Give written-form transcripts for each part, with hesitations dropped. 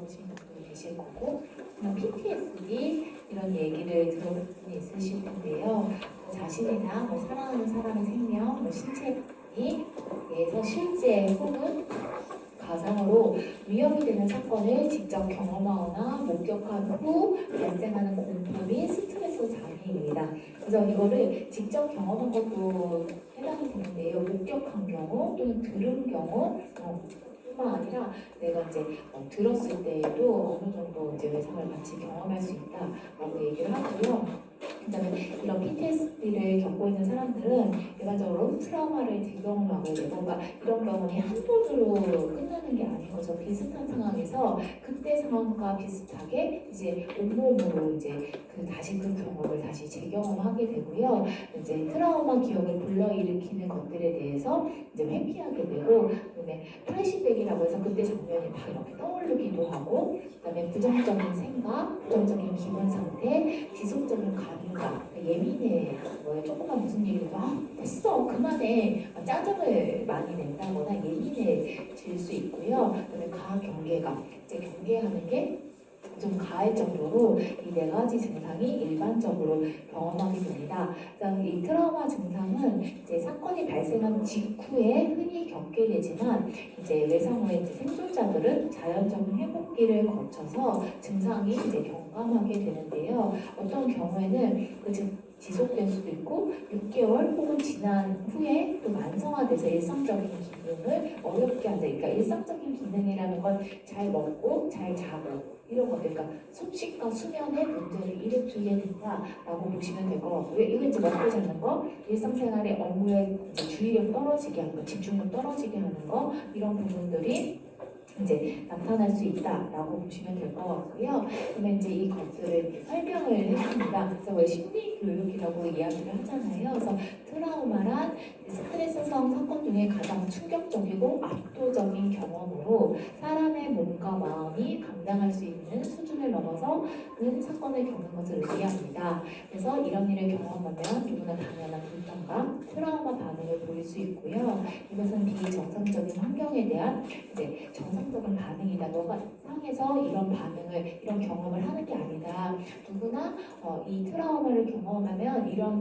들어보신 분도 계실 거고, PTSD 이런 얘기를 들어본 분이 있으실 텐데요. 자신이나 사랑하는 사람의 생명, 신체에 대해서 실제 혹은 가상으로 위험이 되는 사건을 직접 경험하거나 목격한 후 발생하는 공포 및 스트레스 장애입니다. 그래서 이거를 직접 경험한 것도 해당이 되는데요. 목격한 경우 또는 들은 경우 뿐만 아니라 내가 이제 들었을 때에도 어느 정도 이제 외상을 같이 경험할 수 있다라고 얘기를 하고요. 그다음에 이런 PTSD를 겪고 있는 사람들은 일반적으로 트라우마를 재경험하게 되고, 그러니까 이런 경험이 한 번으로 끝나는 게 아닌 거죠. 비슷한 상황에서 그때 상황과 비슷하게 이제 온몸으로 이제 다시 그 경험을 다시 재경험하게 되고요. 이제 트라우마 기억을 불러일으키는 것들에 대해서 이제 회피하게 되고, 그다음에 플래시백이라고 해서 그때 장면이 막 이렇게 떠오르기도 하고, 그다음에 부정적인 생각, 부정적인 기분 상태, 지속적인 감각, 예민해, 조금만 무슨 얘기도 됐어 그만해, 짜증을 많이 낸다거나 예민해질 수 있고요. 그다음에 가경계감, 이제 경계하는 게 좀 가할 정도로 이 네 가지 증상이 일반적으로 경험하게 됩니다. 그래서 이 트라우마 증상은 이제 사건이 발생한 직후에 흔히 겪게 되지만, 이제 외상 후에 이제 생존자들은 자연적인 회복기를 거쳐서 증상이 이제 경감하게 되는데요. 어떤 경우에는 지속될 수도 있고 6개월 혹은 지난 후에 또 만성화돼서 일상적인 기능을 어렵게 한다. 그러니까 일상적인 기능이라는 건 잘 먹고 잘 자고 이런 것들, 그러니까 숙식과 수면에 문제를 일으키게 된다라고 보시면 될 것 같고요. 이건 이제 먹고 자는 거, 일상생활의 업무에 이제 주의력 떨어지게 하는 거, 집중력 떨어지게 하는 거, 이런 부분들이 이제 나타날 수 있다라고 보시면 될 것 같고요. 그러면 이제 이 것들을 설명을 해줍니다. 그래서 왜 심리 교육이라고 이야기를 하잖아요. 그래서 트라우마란 스트레스성 사건 중에 가장 충격적이고 압도적인 경험으로 사람의 몸과 마음이 감당할 수 있는 수준을 넘어서는 사건을 겪는 것을 의미합니다. 그래서 이런 일을 경험하면 누구나 당연한 불편감, 트라우마 반응을 보일 수 있고요. 이것은 비정상적인 환경에 대한 이제 정상적인 반응이다. 너가 상에서 이런 반응을, 이런 경험을 하는 게 아니다. 누구나 이 트라우마를 경험하면 이런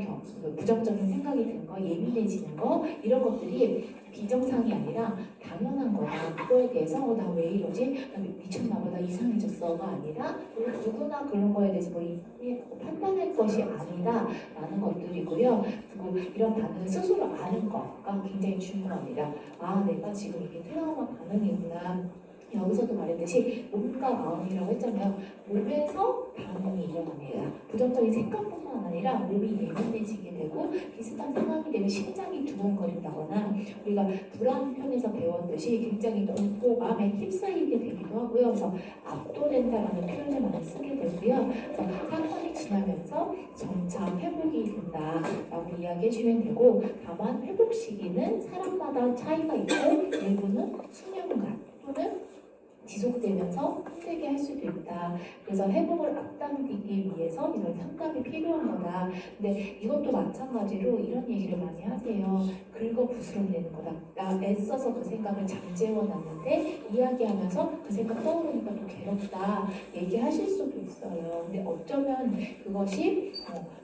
부정적인 생각이 드는 거, 예민해지는 거, 이런 것들이 비정상이 아니라 당연한 거다. 그거에 대해서 나 왜 이러지? 나 미쳤나 봐. 나 이상해졌어가 아니라 누구나 그런 거에 대해서 판단할 것이 아니다 라는 것들이고요. 그리고 이런 반응을 스스로 아는 거가 굉장히 중요합니다. 내가 지금 이게 트라우마 반응이구나. 여기서도 말했듯이 몸과 마음이라고 했잖아요. 몸에서 반응이 일어납니다. 부정적인 생각뿐만 아니라 몸이 예민해지게 되고, 비슷한 상황이 되면 심장이 두근거린다거나, 우리가 불안편에서 배웠듯이 굉장히 공포감에 휩싸이게 되기도 하고요. 그래서 압도된다라는 표현을 많이 쓰게 되고요. 그래서 사건이 지나면서 점차 회복이 된다라고 이야기해 주면 되고, 다만 회복 시기는 사람마다 차이가 있고 일부는 수년간 또는 지속되면서 힘들게 할 수도 있다. 그래서 회복을 앞당기기 위해서 이런 상담이 필요한 거다. 근데 이것도 마찬가지로 이런 얘기를 많이 하세요. 긁어 부스럼내는 거다. 나 애써서 그 생각을 잠재워놨는데 이야기하면서 그 생각 떠오르니까 또 괴롭다. 얘기하실 수도 있어요. 근데 어쩌면 그것이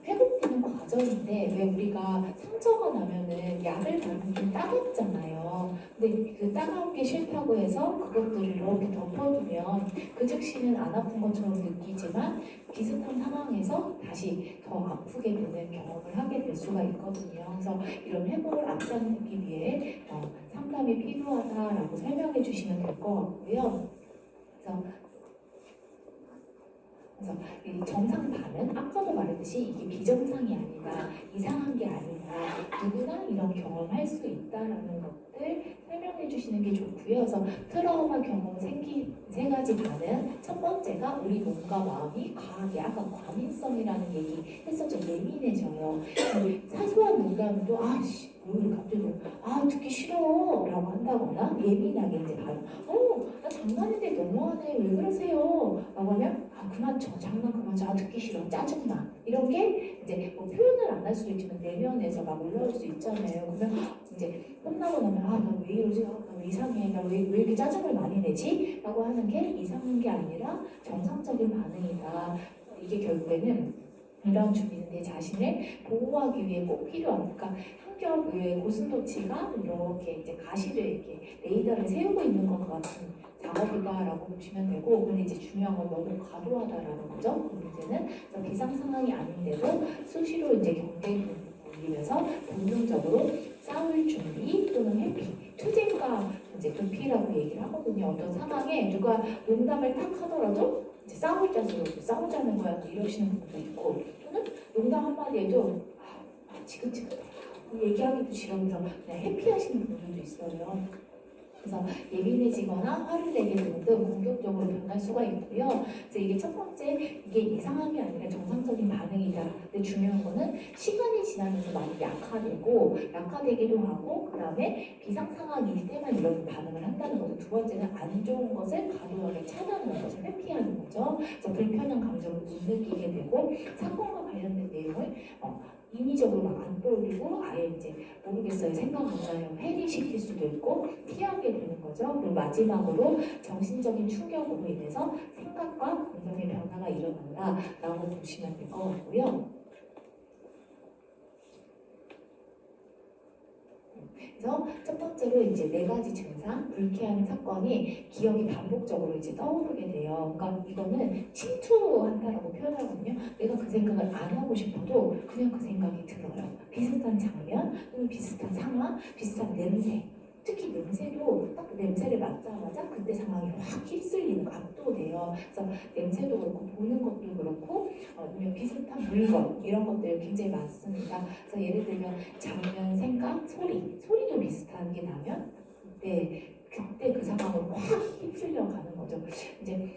회복되는 과정인데, 왜 우리가 상처가 나면은 약을 바르면 좀 따갑잖아요. 근데 그 따가운 게 싫다고 해서 그것들을 이렇게 덮어두면 그 즉시는 안 아픈 것처럼 느끼지만 비슷한 상황에서 다시 더 아프게 되는 경험을 하게 될 수가 있거든요. 그래서 이런 회복을 앞당기기 위해 상담이 필요하다라고 설명해 주시면 될 것 같고요. 그래서 이 정상 반응, 아까도 말했듯이 이게 비정상이 아니다, 이상한 게 아니다, 누구나 이런 경험할 수 있다라는 것들 설명해 주시는 게 좋고요. 그래서 트라우마 경험 생긴 세 가지 반응, 첫 번째가 우리 몸과 마음이 과하게, 아까 과민성이라는 얘기 했었죠. 예민해져요. 사소한 농담도 왜 갑자기 듣기 싫어 라고 한다거나, 예민하게 이제 바로 나 장난인데 너무하네, 왜 그러세요 라고 하면 그만 쳐, 장난 그만 쳐, 듣기 싫어, 짜증나, 이런 게 이제 표현을 안 할 수도 있지만 내면에서 막 올라올 수 있잖아요. 그러면 이제 혼나고 나면 나 왜 이러지, 나 왜 이상해, 나 왜 이렇게 짜증을 많이 내지? 라고 하는 게 이상한 게 아니라 정상적인 반응이다. 이게 결국에는 이런 주민은 내 자신을 보호하기 위해 꼭 필요한, 그러니까 한겹 왜 고슴도치가 이렇게 이제 가시를 이렇게 레이더를 세우고 있는 것 같은 작업이다라고 보시면 되고, 근데 이제 중요한 건 너무 과도하다라는 거죠. 그 문제는 비상 상황이 아닌데도 수시로 이제 경계를 올리면서 본능적으로 싸울 준비 또는 회피, 투쟁과 이제 도피라고 얘기를 하거든요. 어떤 상황에 누가 농담을 탁 하더라도 이제 싸울 자세로 싸우자는 거야 이러시는 분도 있고, 또는 농담 한마디에도 지긋지긋해 얘기하기도 싫으면서 그냥 회피하시는 분들도 있어요. 그래서 예민해지거나 화를 내게 되는 등 공격적으로 변할 수가 있고요. 그래서 이게 첫 번째, 이게 이상함이 아니라 정상적인 반응이다. 근데 중요한 거는 시간이 지나면서 많이 약화되기도 하고, 그 다음에 비상 상황일 때만 이런 반응을 한다는 거죠. 두 번째는 안 좋은 것을 과도하게 차단하는 거죠. 회피하는 거죠. 그래서 불편한 감정을 못 느끼게 되고, 사건과 관련된 내용을 인위적으로 막 안 떠올리고 아예 이제 모르겠어요, 생각 안 나요, 회리시킬 수도 있고 피하게 되는 거죠. 그리고 마지막으로 정신적인 충격으로 인해서 생각과 감정의 변화가 일어난다라고 보시면 될 것 같고요. 그래서 첫 번째로 이제 네 가지 증상, 불쾌한 사건이 기억이 반복적으로 이제 떠오르게 돼요. 그러니까 이거는 침투한다라고 표현하거든요. 내가 그 생각을 안 하고 싶어도 그냥 그 생각이 들어요. 비슷한 장면, 또는 비슷한 상황, 비슷한 냄새. 특히 냄새도 딱 냄새를 맡자마자 그때 상황이 확 휩쓸리는, 압도돼요. 그래서 냄새도 그렇고 보는 것도 그렇고 아니면 비슷한 물건 이런 것들이 굉장히 많습니다. 그래서 예를 들면 장면, 생각, 소리도 비슷한 게 나면 그때 그 상황으로 확 휩쓸려 가는 거죠. 이제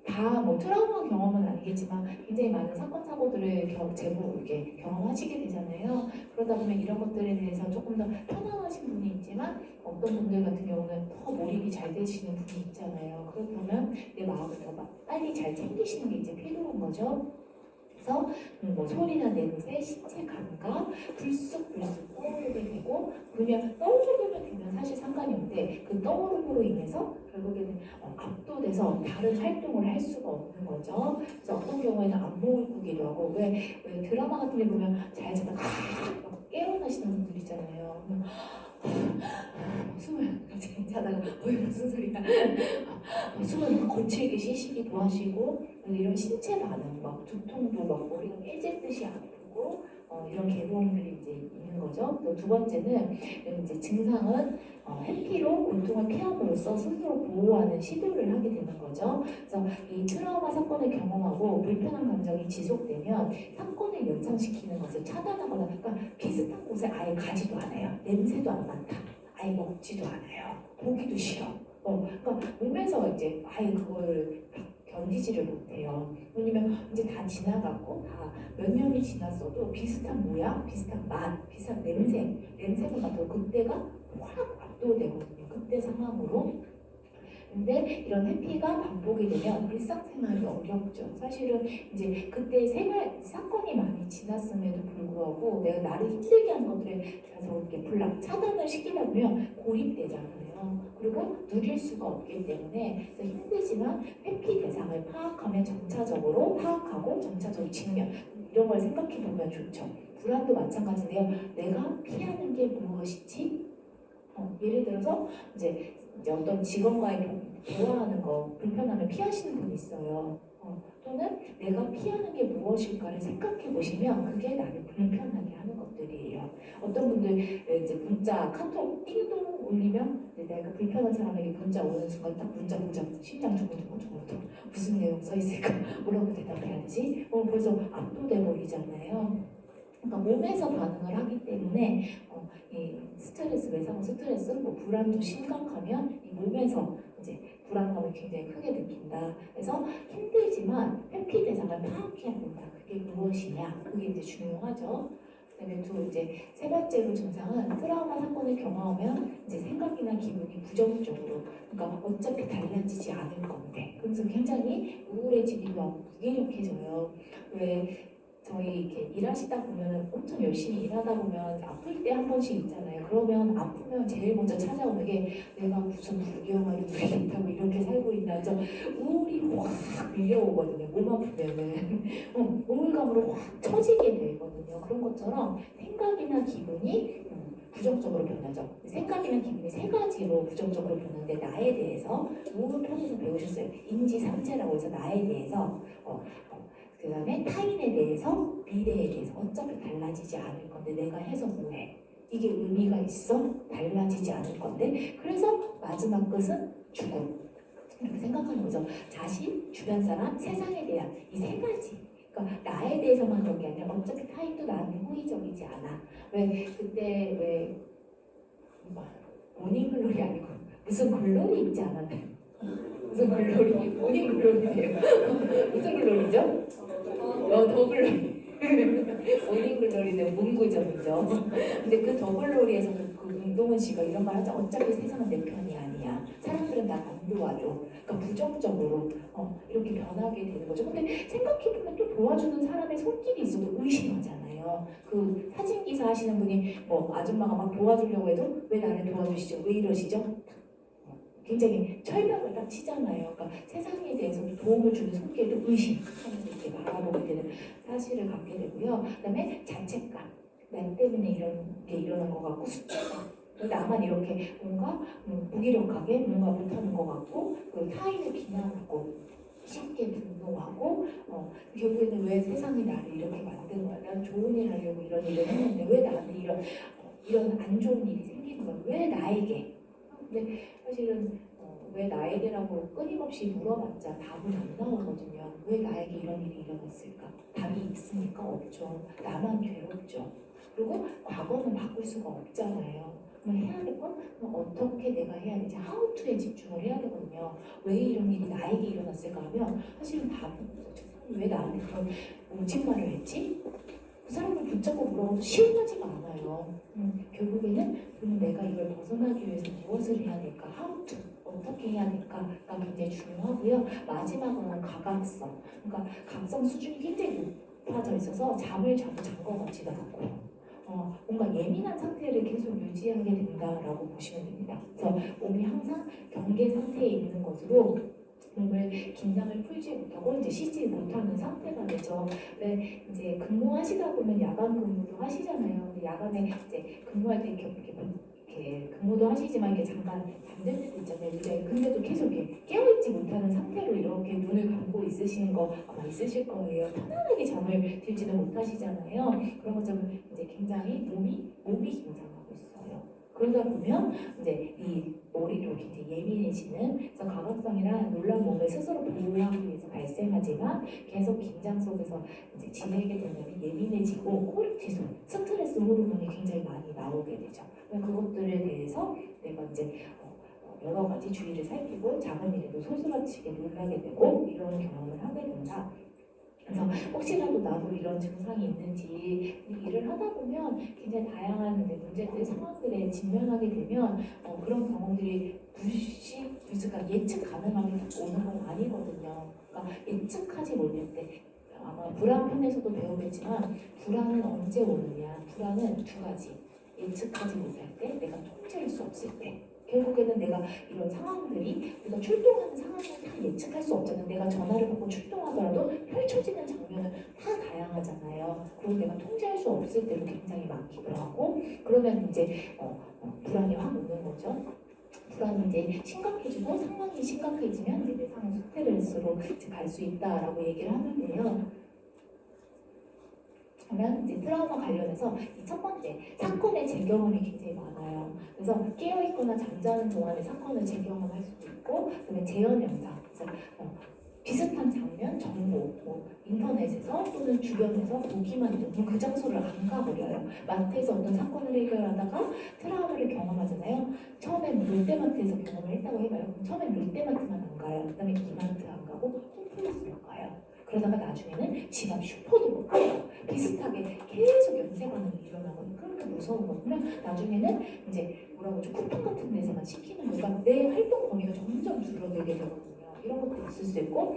다 트라우마 경험은 아니겠지만 굉장히 많은 사건 사고들을 이렇게 경험하시게 되잖아요. 그러다 보면 이런 것들에 대해서 조금 더 편안하신 분이 있지만 어떤 분들 같은 경우는 더 몰입이 잘 되시는 분이 있잖아요. 그렇다면 내 마음을 더 빨리 잘 챙기시는 게 이제 필요한 거죠. 그래서 소리나 냄새, 신체 감각, 불쑥불쑥 떠오르게 되고, 그냥 떠오르기만 되면 사실 상관이 없는데 그 떠오름으로 인해서 결국에는 압도돼서 다른 활동을 할 수가 없는 거죠. 그래서 어떤 경우에는 안목을 꾸기도 하고, 왜 드라마 같은 데 보면 잘 자다가 막 깨어나시는 분들 있잖아요. 숨을 갑자기 자다가 무슨 소리야. 숨을 거칠게 쉬시기도 하시고, 이런 신체 반응, 막 두통도 막 머리가 깨질 듯이 아프고 이런 괴로움들이 이제 있는 거죠. 또 두 번째는 이제 증상은 회피로 고통을 피함으로써 스스로 보호하는 시도를 하게 되는 거죠. 그래서 이 트라우마 사건을 경험하고 불편한 감정이 지속되면 사건을 연상시키는 것을 차단하거나, 그러니까 비슷한 곳에 아예 가지도 않아요. 냄새도 안 맡아. 아예 먹지도 않아요. 보기도 싫어. 그러니까 몸에서 이제 아예 그걸 견디지를 못해요. 왜냐면 이제 다 지나갔고 다 몇 년이 지났어도 비슷한 모양, 비슷한 맛, 비슷한 냄새가 맡아도 그때가 확 압도되거든요. 그때 상황으로. 근데 이런 회피가 반복이 되면 일상생활이 어렵죠. 사실은 이제 그때 사건이 많이 지났음에도 불구하고 내가 나를 힘들게 한 것들에 대해서 이렇게 차단을 시키다 보면 고립되잖아요. 그리고 누릴 수가 없기 때문에 그래서 힘들지만 회피 대상을 파악하면 점차적으로 파악하고 점차적으로 직면, 이런 걸 생각해 보면 좋죠. 불안도 마찬가지인데요. 내가 피하는 게 무엇이지? 예를 들어서 이제 어떤 직원과의 대화하는 거 불편하면 피하시는 분이 있어요. 또는 내가 피하는 게 무엇일까를 생각해 보시면 그게 나를 불편하게 하는 것들이에요. 어떤 분들 이제 문자, 카톡 띵동 울리면 내가 불편한 사람에게 문자 오는 순간 딱 문자 심장 두근두근 무슨 내용 써 있을까? 뭐라고 대답해야 되지? 벌써 압도돼 버리잖아요. 그러니까 몸에서 반응을 하기 때문에 이 스트레스, 외상 스트레스, 불안도 심각하면 이 몸에서 이제 불안감을 굉장히 크게 느낀다. 그래서 힘들지만 회피 대상을 파악해야 된다. 그게 무엇이냐? 그게 이제 중요하죠. 그다음에 세 번째로 증상은 트라우마 사건을 경험하면 이제 생각이나 기분이 부정적으로, 그러니까 어차피 달라지지 않을 건데, 그래서 굉장히 우울해지기도 하고 무기력해져요. 왜 저희 이렇게 일하시다 보면 엄청 열심히 일하다 보면 아플 때 한 번씩 있잖아요. 그러면 아프면 제일 먼저 찾아오는 게 내가 무슨 불경한 우울이 있다고 이렇게 살고 있나 저 우울이 확 밀려오거든요. 몸 아프면은 우울감으로 확 처지게 되거든요. 그런 것처럼 생각이나 기분이 부정적으로 변하죠. 생각이나 기분이 세 가지로 부정적으로 변하는데 나에 대해서 우울 편에서 배우셨어요. 인지상체라고 해서 나에 대해서 그 다음에 타인에 대해서, 미래에 대해서 어차피 달라지지 않을 건데 내가 해서 뭐해? 이게 의미가 있어? 달라지지 않을 건데 그래서 마지막 끝은 죽음. 이렇게 생각하는 거죠. 자신, 주변 사람, 세상에 대한 이 세 가지. 그러니까 나에 대해서만 그런 게 아니라 어차피 타인도 나한테 호의적이지 않아. 왜 그때 왜 모닝글로리 아니고 무슨 글로리 있지 않았나요? 무슨 글로리? 모닝글로리네요. 무슨 글로리죠? 더글로리. 모닝글로리는 문구죠, 그죠? 근데 그 더글로리에서 그 운동은 씨가 이런 말 하자. 어차피 세상은 내 편이 아니야. 사람들은 나 안 도와줘. 그러니까 부정적으로 이렇게 변하게 되는 거죠. 근데 생각해보면 또 도와주는 사람의 손길이 있어도 의심하잖아요. 그 사진 기사 하시는 분이 뭐 아줌마가 막 도와주려고 해도 왜 나를 도와주시죠? 왜 이러시죠? 굉장히 철벽을 딱 치잖아요. 그러니까 세상에 대해서 도움을 주는 손길도 의심하면서 이렇게 바라보게 되는 사실을 갖게 되고요. 그다음에 자책감. 나 때문에 이런 게 일어난 것 같고 수치감. 나만 이렇게 뭔가 무기력하게 뭔가 못하는 것 같고 그 타인을 비난하고 쉽게 분노하고 결국에는 왜 세상이 나를 이렇게 만든 거야? 난 좋은 일 하려고 이런 일을 했는데 왜 나한테 이런 안 좋은 일이 생기는 거야? 왜 나에게? 근데 사실은 왜 나에게라고 끊임없이 물어봤자 답은 안 나오거든요. 왜 나에게 이런 일이 일어났을까? 답이 있습니까? 없죠. 나만 괴롭죠. 그리고 과거는 바꿀 수가 없잖아요. 그럼 해야 될 건 어떻게 내가 해야 되지? how to에 집중을 해야 되거든요. 왜 이런 일이 나에게 일어났을까 하면 사실은 답은 없죠. 왜 나한테 그런 오진 말을 했지? 그 사람을 붙잡고 물어봐도 시원하지가 않아요. 결국에는 그럼 내가 이걸 벗어나기 위해서 무엇을 해야 될까? how to 어떻게 해야 될까가 굉장히 중요하고요. 마지막으로는 가각성. 그러니까 각성 수준이 굉장히 높아져 있어서 잠을 자고 잔 것 같지도 않고요. 뭔가 예민한 상태를 계속 유지하게 된다라고 보시면 됩니다. 그래서 몸이 항상 경계 상태에 있는 것으로 몸을 긴장을 풀지 못하고 이제 쉬지 못하는 상태가 되죠. 네, 이제 근무하시다 보면 야간 근무도 하시잖아요. 근데 야간에 이제 근무할 때 이렇게 근무도 하시지만 이렇게 잠깐 잠들 때도 있잖아요. 근데도 계속 이렇게 깨어있지 못하는 상태로 이렇게 눈을 감고 있으시는 거 아마 있으실 거예요. 편안하게 잠을 들지는 못하시잖아요. 그런 것처럼 이제 굉장히 몸이 긴장하고 있어요. 그러다 보면 이제 이 머리도 굉장히 예민해지는 그래서 가각성이란 놀란 몸을 스스로 보호하기 위해서 발생하지만 계속 긴장 속에서 이제 지내게 되면 예민해지고 코르티솔, 스트레스 호르몬이 굉장히 많이 나오게 되죠. 그것들에 대해서 내가 이제 여러 가지 주의를 살피고 작은 일에도 소스라치게 놀라게 되고 이런 경험을 하게 된다. 그래서 혹시라도 나도 이런 증상이 있는지 일을 하다 보면 굉장히 다양한 문제들, 상황들에 직면하게 되면 그런 경험들이 불시불수가 예측 가능하게 오는 건 아니거든요. 그러니까 예측하지 못할 때 아마 불안 편에서도 배우겠지만 불안은 언제 오느냐? 불안은 두 가지. 예측하지 못할 때, 내가 통제할 수 없을 때. 결국에는 내가 이런 상황들이 우리가 출동하는 상황을 다 예측할 수 없잖아요. 내가 전화를 받고 출동하더라도 펼쳐지는 장면은 다 다양하잖아요. 그리고 내가 통제할 수 없을 때도 굉장히 많기도 하고 그러면 이제 불안이 확 오는 거죠. 불안이 이제 심각해지고 상황이 심각해지면 이제 상황 스트레스로 갈 수 있다라고 얘기를 하는데요. 그러면 이제 트라우마 관련해서 이 첫 번째 사건의 재경험이 굉장히 많아요. 그래서 깨어있거나 잠자는 동안에 사건을 재경험할 수도 있고, 그다음에 재현 영상, 그래서 비슷한 장면, 정보, 인터넷에서 또는 주변에서 보기만 해도 그 장소를 안 가버려요. 마트에서 어떤 사건을 해결하다가 트라우마를 경험하잖아요. 처음엔 롯데마트에서 경험을 했다고 해봐요. 그럼 처음엔 롯데마트만 안 가요. 그다음에 이마트 안 가고 홈플러스로 가요. 그러다가 나중에는 집 앞 슈퍼도 못 가요. 비슷하게 계속 연쇄 반응이 일어나거든요. 그렇게 무서운 거구나. 나중에는 이제 뭐라고 하죠? 쿠팡 같은 데서만 시키는 거가 내 활동 범위가 점점 줄어들게 되거든요. 이런 것도 있을 수 있고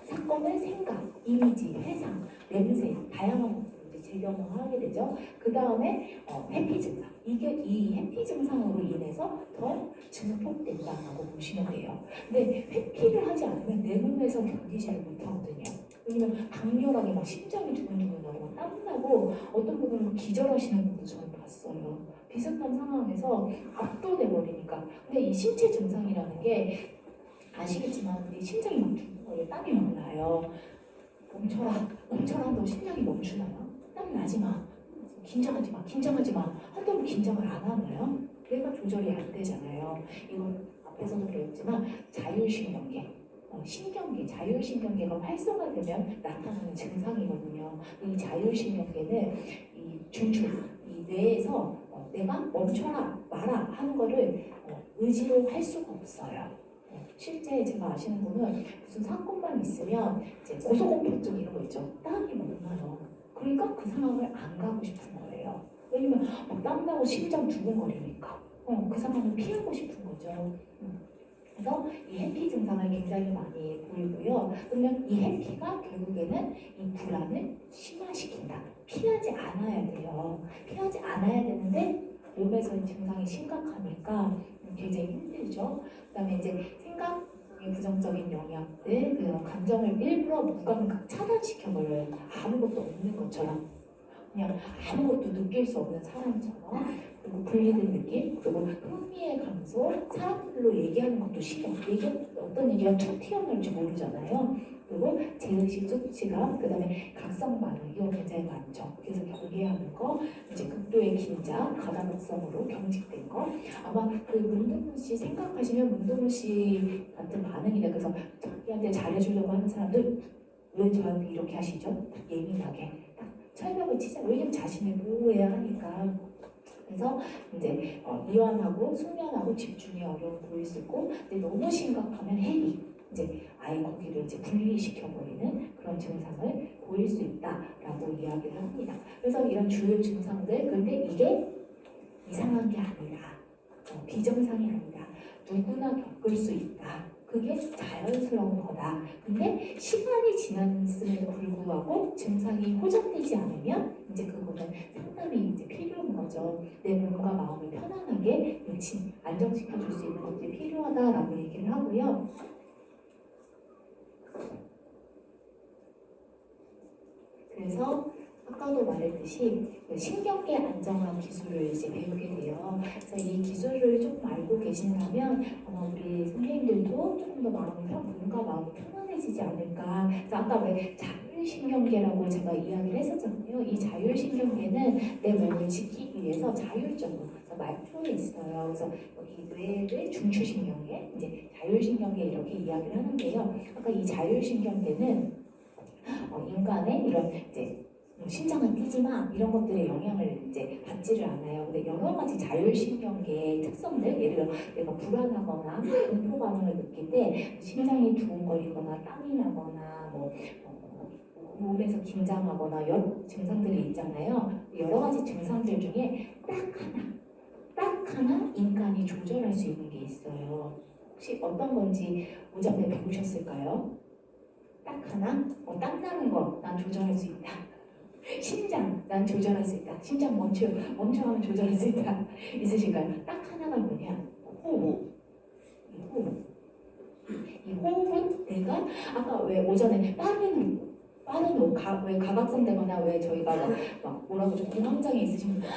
사건의 생각, 이미지, 회상, 냄새, 다양한 것들을 재경험하게 되죠. 그 다음에 회피 증상. 이 회피 증상으로 인해서 더 증폭된다라고 보시면 돼요. 근데 회피를 하지 않으면 내 몸에서 견디지를 못하거든요. 왜냐면 강렬하게 막 심장이 두근두근하고 막 땀나고 어떤 분들은 기절하시는 분도 저는 봤어요. 비슷한 상황에서 압도돼 버리니까. 근데 이 신체 증상이라는 게 아시겠지만 우리 심장이 막 두근거려 땀이 막 나요. 멈춰라. 너 심장이 멈추나요? 땀 나지 마. 긴장하지 마. 한동안 긴장을 안 하나요? 뇌가 조절이 안 되잖아요. 이건 앞에서도 배웠지만 자율신경계, 신경계, 자율신경계가 활성화되면 나타나는 증상이거든요. 이 자율신경계는 이 중추, 이 뇌에서 내가 멈춰라, 마라 하는 거를 의지를 할 수가 없어요. 실제 제가 아시는 분은 무슨 사건만 있으면 이제 고소공포증 이런 거 있죠. 땀이 막 나요. 그러니까 그 상황을 안 가고 싶은 거예요. 왜냐면 땀나고 심장 두근거리니까 그 상황을 피하고 싶은 거죠. 그래서 이 해피 증상을 굉장히 많이 보이고요. 그러면 이 해피가 결국에는 이 불안을 심화시킨다. 피하지 않아야 돼요. 피하지 않아야 되는데 몸에서 이 증상이 심각하니까 굉장히 힘들죠. 그다음에 이제 생각의 부정적인 영향들, 그런 감정을 일부러 무감각 차단시켜버려요. 아무것도 없는 것처럼. 그냥 아무것도 느낄 수 없는 사람처럼. 그리고 분리된 느낌, 그리고 흥미의 감소, 사람들로 얘기하는 것도 싫어. 어떤 얘기가 툭 튀어나올지 모르잖아요. 그리고 제의식 수치감, 그 다음에 각성 반응, 이거 굉장히 많죠. 그래서 경계하는 거, 이제 극도의 긴장, 가담성으로 경직된 거. 아마 그 문동훈 씨 생각하시면 문동훈 씨 같은 반응이다. 그래서 자기한테 잘해주려고 하는 사람들 왜 저한테 이렇게 하시죠? 예민하게. 철벽을 치자. 왜냐면 자신을 보호해야 하니까. 그래서 이제 미완하고 숙면하고 집중이 어려워 보일 수 있고, 근데 너무 심각하면 해리, 이제 아예 거기를 이제 분리시켜버리는 그런 증상을 보일 수 있다라고 이야기를 합니다. 그래서 이런 주요 증상들, 근데 이게 이상한 게 아니다, 비정상이 아니다, 누구나 겪을 수 있다. 그게 자연스러운 거다. 근데 시간이 지났음에도 불구하고 증상이 호전되지 않으면 이제 그거는 상담이 이제 필요한 거죠. 내 몸과 마음을 편안하게 안정시켜 줄 수 있는 것들이 필요하다라고 얘기를 하고요. 그래서 아까도 말했듯이 신경계 안정화 기술을 이제 배우게 돼요. 그래서 이 기술을 조금 알고 계신다면 우리 선생님들도 조금 더 몸과 마음이 편안해지지 않을까. 그래서 아까 왜 자율신경계라고 제가 이야기를 했었잖아요. 이 자율신경계는 내 몸을 지키기 위해서 자율적으로, 그래서 말초에 있어요. 그래서 여기 뇌를 중추신경계, 이제 자율신경계 이렇게 이야기를 하는데요. 아까 이 자율신경계는 인간의 이런 이제 심장은 뛰지 마 이런 것들의 영향을 이제 받지를 않아요. 근데 여러 가지 자율신경계의 특성들, 예를 들어 내가 불안하거나 공포 반응을 느낄 때 심장이 두근거리거나 땀이 나거나 몸에서 긴장하거나 여러 증상들이 있잖아요. 여러 가지 증상들 중에 딱 하나 인간이 조절할 수 있는 게 있어요. 혹시 어떤 건지 오전에 배우셨을까요? 딱 하나? 땀나는 거 난 조절할 수 있다. 심장 난 조절할 수 있다. 심장 멈춰하면 조절할 수 있다. 있으실까요? 딱 하나가 뭐냐? 호흡. 이 호흡은 내가 아까 왜 오전에 빠른 호흡, 왜 가각성 되거나 왜 저희가 막 뭐라고 좀 공황장애 있으신 분들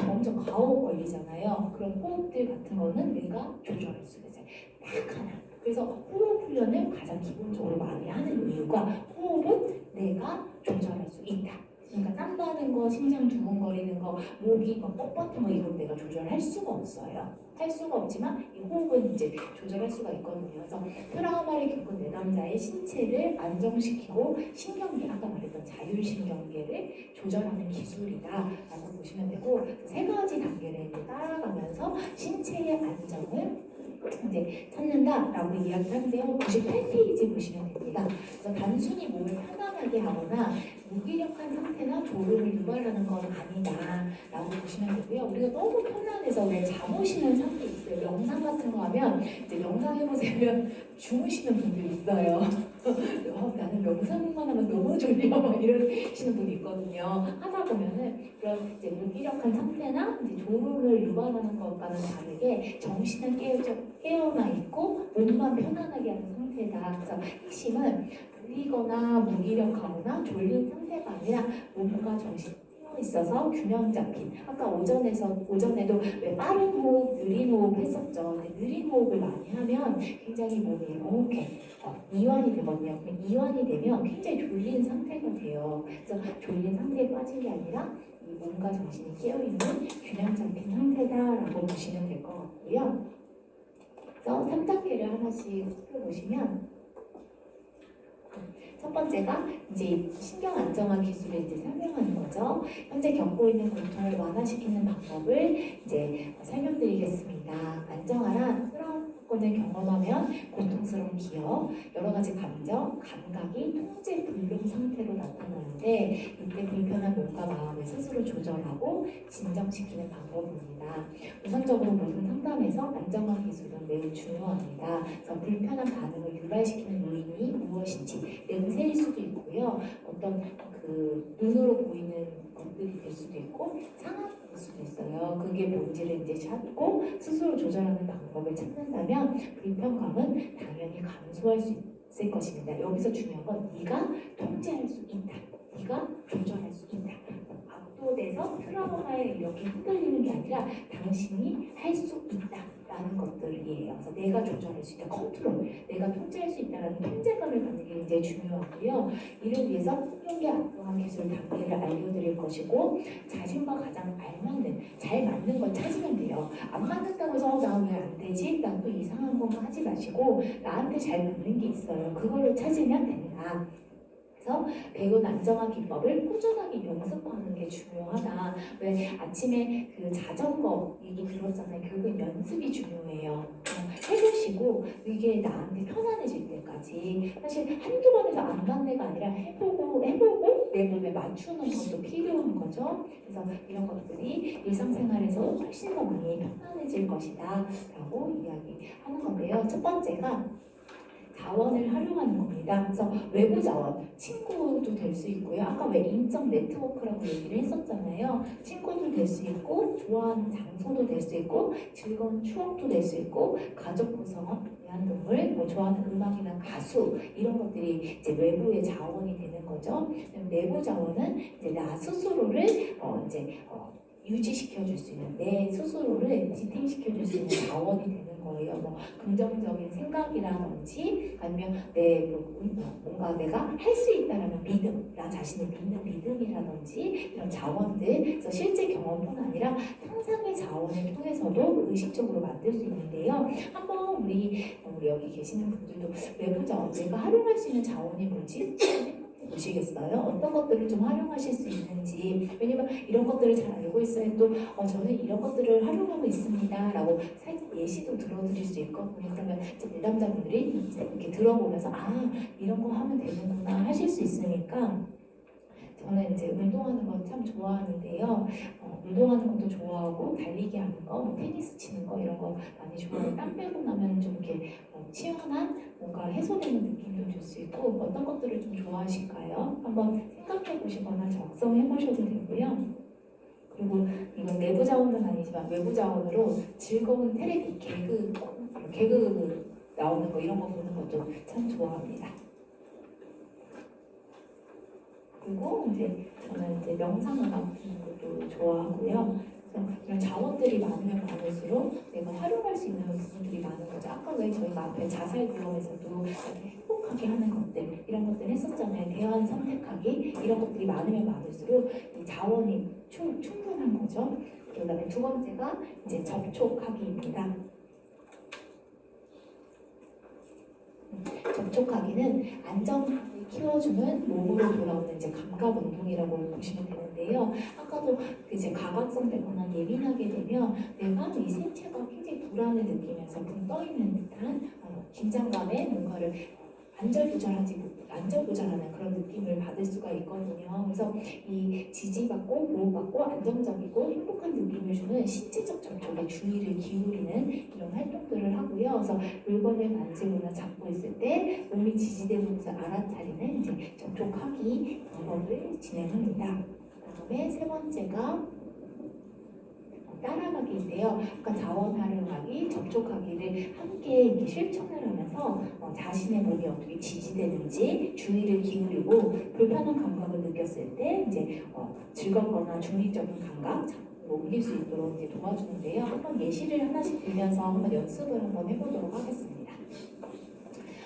엄청 가호흡 걸리잖아요. 그런 호흡들 같은 거는 내가 조절할 수 있어요. 딱 하나. 그래서 호흡 훈련을 가장 기본적으로 많이 하는 이유가 호흡은 내가 조절할 수 있다. 그러니까 땀 나는 거, 심장 두근거리는 거, 목이 막 뻣뻣한 거 이건 내가 조절할 수가 없어요. 할 수가 없지만 이 호흡은 이제 조절할 수가 있거든요. 그래서 트라우마를 겪은 내담자의 신체를 안정시키고 신경계, 아까 말했던 자율신경계를 조절하는 기술이다라고 보시면 되고, 세 가지 단계를 이제 따라가면서 신체의 안정을 이제 찾는다라고 이야기를 하는데요. 98페이지 보시면 됩니다. 그래서 단순히 몸을 편안하게 하거나 무기력한 상태나 졸음을 유발하는 건 아니다라고 보시면 되고요. 우리가 너무 편안해서 왜 잠오시는 상태 있어요. 명상 같은 거 하면 이제 명상 해보시면 주무시는 분들 있어요. 졸려 막 이러시는 분이 있거든요. 하다 보면은 그런 이제 무기력한 상태나 이제 졸음을 유발하는 것과는 다르게 정신은 깨어나 있고 몸만 편안하게 하는 상태다. 그래서 핵심은 졸리거나 무기력하거나 졸린 상태가 아니라 몸과 정신이 깨어 있어서 균형 잡힌. 아까 오전에도 왜 빠른 호흡, 느린 호흡 했었죠. 근데 느린 호흡을 많이 하면 굉장히 몸이 이렇게 이완이 되거든요. 이완이 되면 굉장히 졸린 상태가 돼요. 그래서 졸린 상태에 빠진 게 아니라 이 몸과 정신이 깨어있는 균형 잡힌 상태다라고 보시면 될 것 같고요. 그래서 3단계를 하나씩 살펴보시면 첫 번째가 이제 신경 안정화 기술을 이제 설명하는 거죠. 현재 겪고 있는 고통을 완화시키는 방법을 이제 설명드리겠습니다. 안정화란 새로운 사건을 경험하면 고통스러운 기억, 여러 가지 감정, 감각이 통제 불능 상태로 나타나는데 이때 불편한 몸과 마음을 스스로 조절하고 진정시키는 방법입니다. 우선적으로 모든 상담에서 안정화 기술은 매우 중요합니다. 그래서 불편한 반응을 유발시키는 요인이 무엇인지 냄새일 수도 있고요. 어떤 그 눈으로 보이는 것들이 될 수도 있고 상황이 될 수도 있어요. 그게 뭔지를 이제 찾고 스스로 조절하는 방법을 찾는다면 불편감은 당연히 감소할 수 있을 것입니다. 여기서 중요한 건 네가 통제할 수 있다. 네가 조절할 수 있다. 압도돼서 트라우마에 이렇게 흔들리는 게 아니라 당신이 할 수 있다라는 것들이에요. 그래서 내가 조절할 수 있다. 컨트롤. 내가 통제할 수 있다라는 통제감을 갖는 게 굉장히 중요하고요. 이를 위해서 신경계 안정화 기술 단계를 알려드릴 것이고 자신과 가장 알맞는, 잘 맞는 걸 찾으면 돼요. 안 맞는다고 해서 나 왜 안 되지? 나 또 이상한 건가 하지 마시고 나한테 잘 맞는 게 있어요. 그거를 찾으면 됩니다. 그래서 배운 안정화 기법을 꾸준하게 연습하는 게 중요하다. 왜 아침에 그 자전거 얘기 들었잖아요. 결국은 연습이 중요해요. 해보시고 이게 나한테 편안해질 때까지 사실 한두 번에서 안 맞는 가 아니라 해보고 내 몸에 맞추는 것도 필요한 거죠. 그래서 이런 것들이 일상생활에서 훨씬 더 많이 편안해질 것이다 라고 이야기하는 건데요. 첫 번째가 자원을 활용하는 겁니다. 그래서 외부 자원, 친구도 될 수 있고요. 아까 왜 인적 네트워크라고 얘기를 했었잖아요. 친구도 될 수 있고, 좋아하는 장소도 될 수 있고, 즐거운 추억도 될 수 있고, 가족 구성원, 애완동물, 뭐 좋아하는 음악이나 가수 이런 것들이 이제 외부의 자원이 되는 거죠. 내부 자원은 이제 나 스스로를 유지시켜 줄 수 있는 내 스스로를 지탱시켜 줄 수 있는 자원이 되는 거예요. 뭐 긍정적인 생각이라든지 아니면 뭔가 내가 할 수 있다라는 믿음, 나 자신을 믿는 믿음이라든지 이런 자원들, 그래서 실제 경험뿐 아니라 상상의 자원을 통해서도 의식적으로 만들 수 있는데요. 한번 우리 여기 계시는 분들도 외부 자원, 내가 활용할 수 있는 자원이 뭔지 보시겠어요? 어떤 것들을 좀 활용하실 수 있는지. 왜냐면 이런 것들을 잘 알고 있어야 또 저는 이런 것들을 활용하고 있습니다 라고 살짝 예시도 들어드릴 수 있거든요. 그러면 이제 내담자분들이 이렇게 들어보면서 이런 거 하면 되는구나 하실 수 있으니까 저는 이제 운동하는 거 참 좋아하는데요. 운동하는 것도 좋아하고 달리기 하는 거, 뭐 테니스 치는 거 이런 거 많이 좋아해요. 땀 빼고 나면 좀 이렇게 시원한 뭔가 해소되는 느낌도 줄 수 있고 어떤 것들을 좀 좋아하실까요? 한번 생각해 보시거나 작성해 보셔도 되고요. 그리고 이건 내부 자원은 아니지만 외부 자원으로 즐거운 테레비, 개그 나오는 거 이런 거 보는 것도 참 좋아합니다. 그리고 이제 저는 이제 명상음악 듣는 것도 좋아하고요. 그래서 이런 자원들이 많으면 많을수록 내가 활용할 수 있는 부분들이 많은 거죠. 아까 왜 저희가 앞에 자살 구역에서도 행복하게 하는 것들 이런 것들 했었잖아요. 대안 선택하기 이런 것들이 많으면 많을수록 이 자원이 충분한 거죠. 그다음에 두 번째가 이제 접촉하기입니다. 접촉하기는 안정감을 키워주는 몸으로 돌아오는 이제 감각 운동이라고 보시면 되는데요. 아까도 이제 가각성 되거나 예민하게 되면 내가 이 생체가 굉장히 불안을 느끼면서 붕 떠 있는 듯한 긴장감에 뭔가를 안절부절하는 그런 느낌을 받을 수가 있거든요. 그래서 이 지지받고 보호받고 안정적이고 행복한 느낌을 주는 신체적 접촉에 주의를 기울이는 이런 활동들을 하고요. 그래서 물건을 만지거나 잡고 있을 때 몸이 지지되면서 알아차리는 이제 접촉하기 방법을 진행합니다. 그다음에 세 번째가 따라가기인데요. 그러니까 자원 활용하기, 접촉하기를 함께 이렇게 실천을 하면서 자신의 몸이 어떻게 지지되는지 주의를 기울이고 불편한 감각을 느꼈을 때 이제 즐겁거나 중립적인 감각 옮길 수 있도록 이제 도와주는데요. 한번 예시를 하나씩 들면서 한번 연습을 한번 해보도록 하겠습니다.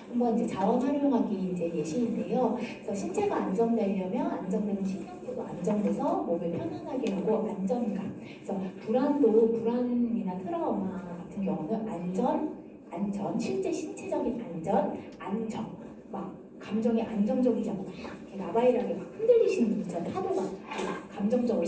한번 이제 자원 활용하기 이제 예시인데요. 그래서 신체가 안정되려면 안정되는 신경계도 안정돼서 몸을 편안하게 하고 안정감. 그래서 불안이나 트라우마 같은 경우는 안전, 실제 신체적인 안정, 막 감정이 안정적이지 않고 막 이렇게 나바이라게 막 흔들리시는 분 있잖아요. 파도가 감정적으로